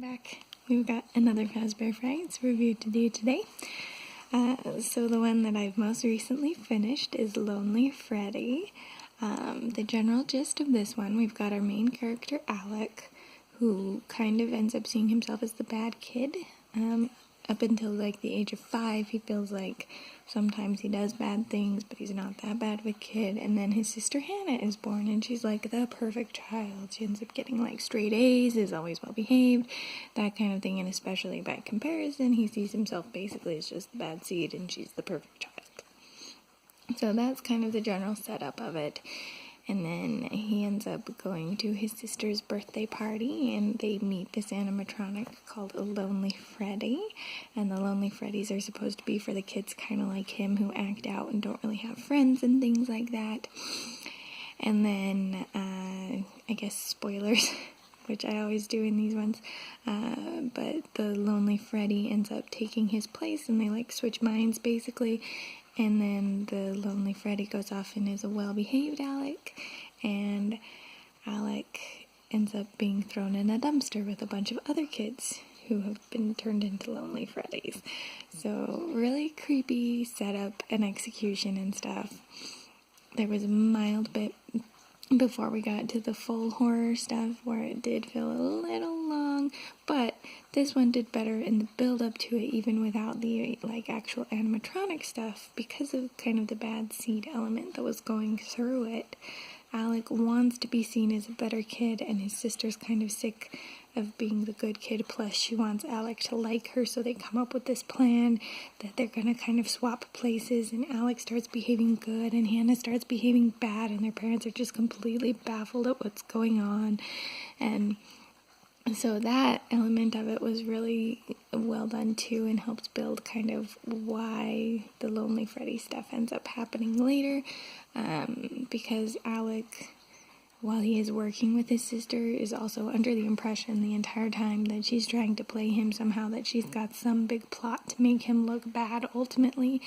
back. We've got another Fazbear Frights review to do today. So the one that I've most recently finished is Lonely Freddy. The general gist of this one, we've got our main character Alec, who kind of ends up seeing himself as the bad kid. Up until like the age of 5, he feels like sometimes he does bad things, but he's not that bad of a kid. And then his sister Hannah is born, and she's like the perfect child. She ends up getting like straight A's, is always well behaved, that kind of thing. And especially by comparison, he sees himself basically as just the bad seed, and she's the perfect child. So that's kind of the general setup of it. And then he ends up going to his sister's birthday party, and they meet this animatronic called a Lonely Freddy. And the Lonely Freddies are supposed to be for the kids kind of like him, who act out and don't really have friends and things like that. And then, I guess spoilers, which I always do in these ones, but the Lonely Freddy ends up taking his place, and they like switch minds basically. And then the Lonely Freddy goes off and is a well-behaved Alec, and Alec ends up being thrown in a dumpster with a bunch of other kids who have been turned into Lonely Freddys. So really creepy setup and execution and stuff. There was a mild bit before we got to the full horror stuff where it did feel a little long, but this one did better in the build up to it, even without the like actual animatronic stuff, because of kind of the bad seed element that was going through it. Alec wants to be seen as a better kid, and his sister's kind of sick of being the good kid, plus she wants Alec to like her, so they come up with this plan that they're gonna kind of swap places, and Alec starts behaving good and Hannah starts behaving bad, and their parents are just completely baffled at what's going on. And so that element of it was really well done too, and helps build kind of why the Lonely Freddy stuff ends up happening later, because Alec, while he is working with his sister, is also under the impression the entire time that she's trying to play him somehow, that she's got some big plot to make him look bad ultimately.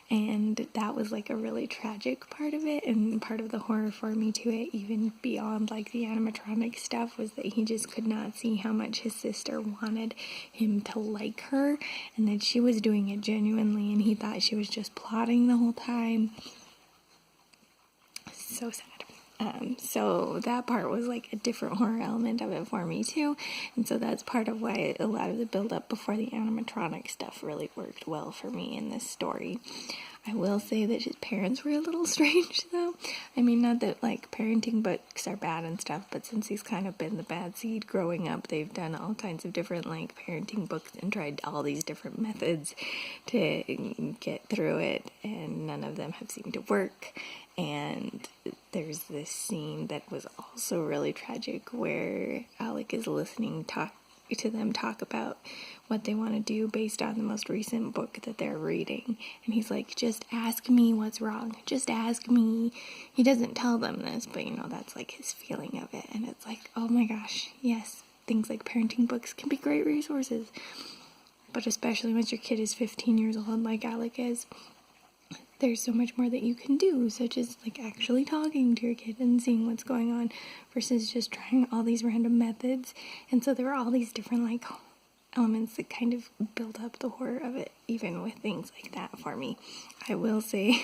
And that was like a really tragic part of it, and part of the horror for me to it, even beyond like the animatronic stuff, was that he just could not see how much his sister wanted him to like her, and that she was doing it genuinely, and he thought she was just plotting the whole time. So sad. So that part was like a different horror element of it for me too, and so that's part of why a lot of the build-up before the animatronic stuff really worked well for me in this story. I will say that his parents were a little strange though. I mean, not that like parenting books are bad and stuff, but since he's kind of been the bad seed growing up, they've done all kinds of different like parenting books and tried all these different methods to get through it, and none of them have seemed to work. And there's this scene that was also really tragic where Alec is listening to them talk about what they want to do based on the most recent book that they're reading. And he's like, just ask me what's wrong. Just ask me. He doesn't tell them this, but you know, that's like his feeling of it. And it's like, oh my gosh, yes, things like parenting books can be great resources. But especially once your kid is 15 years old like Alec is, there's so much more that you can do, such as like actually talking to your kid and seeing what's going on versus just trying all these random methods. And so there were all these different like elements that kind of build up the horror of it, even with things like that for me. I will say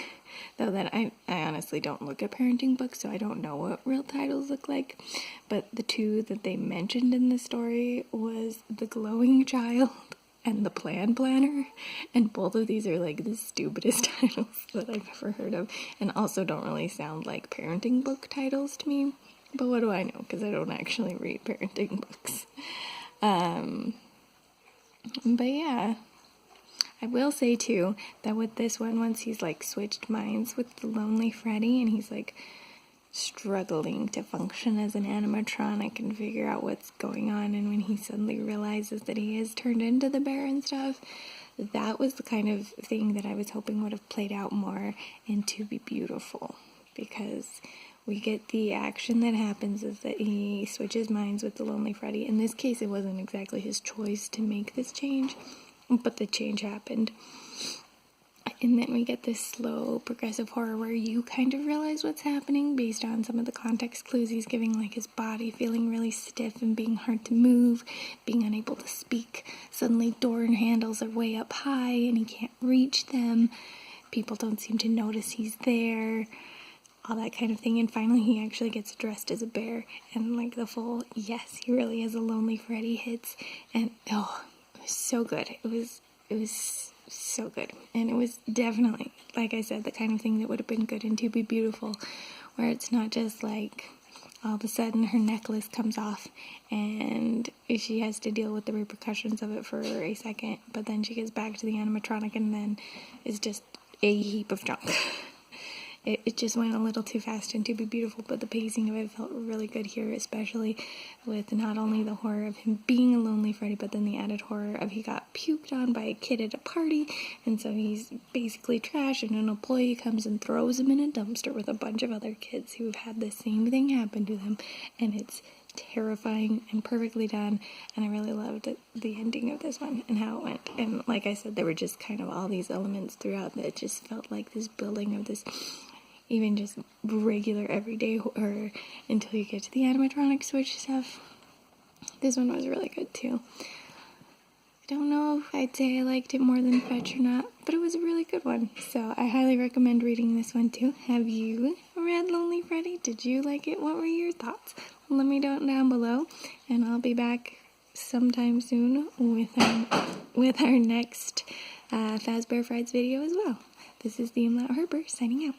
though that I honestly don't look at parenting books, so I don't know what real titles look like, but the two that they mentioned in the story was The Glowing Child and The Plan Planner, and both of these are like the stupidest titles that I've ever heard of, and also don't really sound like parenting book titles to me, but what do I know, because I don't actually read parenting books. But yeah, I will say too that with this one, once he's like switched minds with the Lonely Freddy, and he's like struggling to function as an animatronic and figure out what's going on, and when he suddenly realizes that he is turned into the bear and stuff, that was the kind of thing that I was hoping would have played out more and to be beautiful, because we get the action that happens is that he switches minds with the Lonely Freddy. In this case, it wasn't exactly his choice to make this change, but the change happened. And then we get this slow, progressive horror where you kind of realize what's happening based on some of the context clues he's giving, like his body feeling really stiff and being hard to move, being unable to speak. Suddenly door handles are way up high and he can't reach them. People don't seem to notice he's there. All that kind of thing. And finally he actually gets dressed as a bear, and like the full, yes, he really is a lonely Freddy hits. And oh, it was so good. It was so good. And it was definitely, like I said, the kind of thing that would have been good in To Be Beautiful, where it's not just like all of a sudden her necklace comes off and she has to deal with the repercussions of it for a second, but then she gets back to the animatronic and then is just a heap of junk. It just went a little too fast in To Be Beautiful, but the pacing of it felt really good here, especially with not only the horror of him being a lonely Freddy, but then the added horror of he got puked on by a kid at a party, and so he's basically trash, and an employee comes and throws him in a dumpster with a bunch of other kids who've had the same thing happen to them, and it's terrifying and perfectly done, and I really loved the ending of this one and how it went. And like I said, there were just kind of all these elements throughout that just felt like this building of this even just regular everyday horror until you get to the animatronic switch stuff. This one was really good too. I don't know if I'd say I liked it more than Fetch or not, but it was a really good one. So I highly recommend reading this one too. Have you read Lonely Freddy? Did you like it? What were your thoughts? Let me know down below, and I'll be back sometime soon with our next Fazbear Frights video as well. This is the Umlaut Herber signing out.